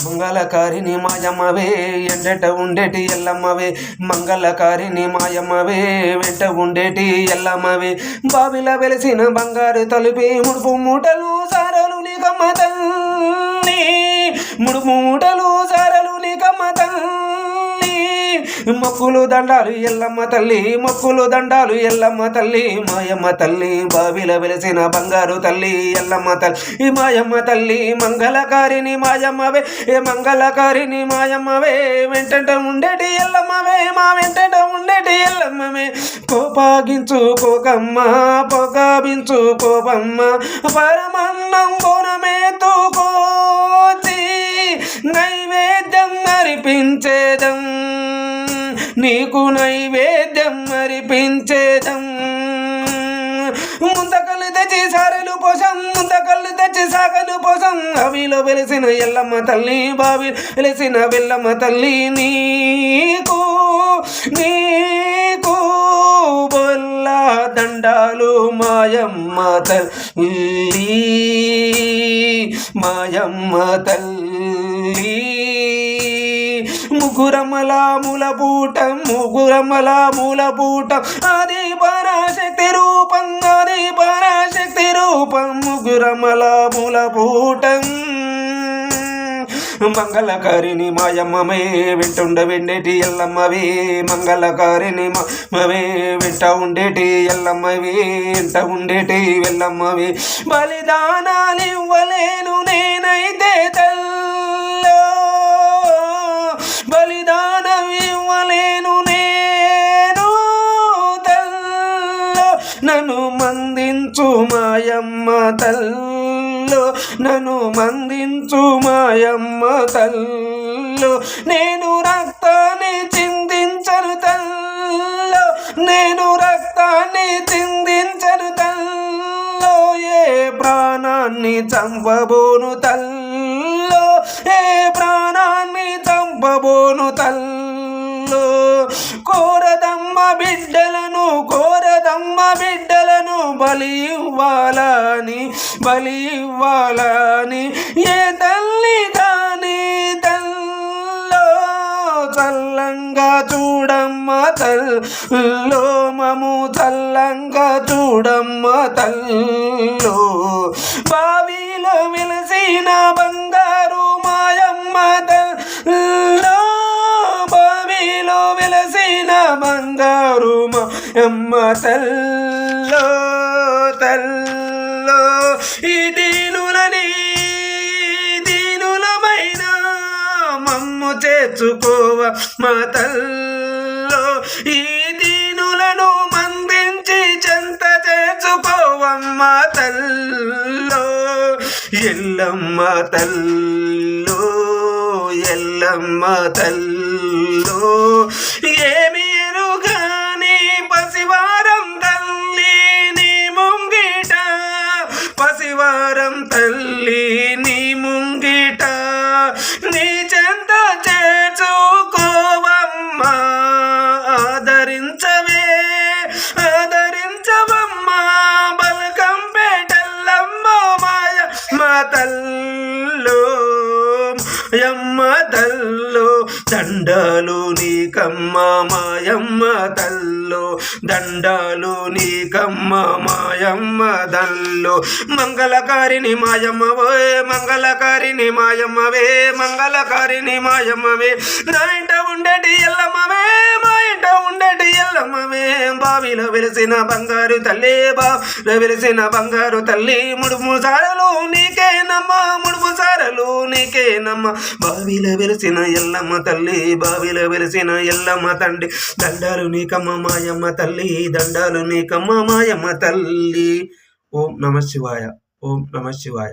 మంగళకారిని మాయమ్మవే ఎండట ఉండేటి ఎల్లమ్మవే మంగళకారిని మాయమ్మవే వెంట ఉండేటి ఎల్లమ్మవే బావిల వెలిసిన బంగారు తలుపి ముడుపు మూటలు సారలు నీకమ్మ తల్లి ముడుపు మూటలు సారలు నీకమ్మ తల్లి మొక్కులు దండాలు ఎల్లమ్మ తల్లి మొక్కులు దండాలు ఎల్లమ్మ తల్లి మాయమ్మ తల్లి బావిల వెలిసిన బంగారు తల్లి ఎల్లమ్మ తల్లి మాయమ్మ తల్లి మంగళకారిని మాయమ్మవే మంగళకారిని మాయమ్మవే వెంట ఉండేటి ఎల్లమ్మవే మా వెంట ఉండేటి ఎల్లమ్మవే కోపాగించు కోకమ్మ పొగాబించు కోపమ్మ పరమన్నం బోనమే తూకోచి నైవేద్యం అర్పించేదం నీకు నైవేద్యం అర్పించేదం ముందకళ్ళు తెచ్చి సారెలు పోసం ముందకళ్ళు తెచ్చి సాగలు పోసం అవిలో వెలిసిన ఎల్లమ్మ తల్లి బావి వెలిసిన వెల్లమ్మ తల్లి నీకు నీకు బొల్ల దండాలు మాయమ్మ తల్లి మాయమ్మ తల్లి ముగ్గురమ్మల మూలపూటం ముగ్గురమ్మల మూలపూటం అది పరాశక్తి రూపం అది పరాశక్తి రూపం ముగ్గురమ్మల మూలపూటం మంగళకారిని మాయమ్మవే వెంటుండ వెండేటి ఎల్లమ్మవే మంగళకారిని మాయమ్మవే వెంట ఉండేటి ఎల్లమ్మవే వెంట ఉండేటి వెల్లమ్మవే బలిదానాలు ఇవ్వలేను నేనైతే తల్లో బలిదానం ఇవ్వలేను నేను తల్లో నన్ను మందించు మాయమ్మ తల్లో నన్ను మందించు మాయమ్మ తల్లో నేను రక్తాన్ని చిందించను తల్లో నేను రక్తాన్ని చిందించను తల్లో ఏ ప్రాణాన్ని చంపబోను తల్లో ఏ ప్రాణాన్ని చంపబోను తల్లో కోరదమ్మ బిడ్డలను కోరదమ్మ బిడ్డలను బలి ఇవ్వాలని ఏ తల్లి దాని తల్లో చల్లంగా చూడమ్మ తల్లో మము చల్లంగా చూడమ్మ తల్లో బావిలో వెలిసిన బంగారు మాయమ్మ తల్లో బావిలో వెలిసిన బంగారు మాయమ్మ తల్లో తల్లో ఈ దీనులమైన మమ్ము చేర్చుకోవ మా తల్లో ఈ దీనులను మందించి చెంత చేర్చుకోవమ్మ తల్లో ఎల్లమ్మ తల్లో ఎల్లమ్మ తల్లో ఏమి ఎరుగాని పసివారం తల్లి నీ ముంగిట పసివారం తల్లి నీ ముంగిట నీ చెంత చేర్చుకోవమ్మ ఆదరించవమ్మా బలకం పెట్టల్లమ్మ మాయమ్మ తల్లో మాయమ్మ తల్లో దండాలు నీకమ్మ మాయమ్మ తల్లో దండాలు నీకమ్మ మాయమ్మ తల్లో మంగళకారిని మాయమ్మవే మంగళకారిని మాయమ్మవే మంగళకారిని మాయమ్మవే నా ఇంట ఉండేటి ఎల్లమ్మవే మా ఇంట ఉండేటి ఎల్లమ్మవే బావిలో వెలిసిన బంగారు తల్లి బావిలో వెలిసిన బంగారు తల్లి ముడుపు సారలు నీకేనమ్మా ముడుపు సారలు నీకేనమ్మా బావిలో వెలిసిన ఎల్లమ్మ తల్లి బావిలో వెలిసిన ఎల్లమ్మ తండ్రి దండాలు నీకమ్మ మాయమ్మ తల్లి దండాలు నీకమ్మ మాయమ్మ తల్లి ఓం నమ శివాయ ఓం నమ శివాయ.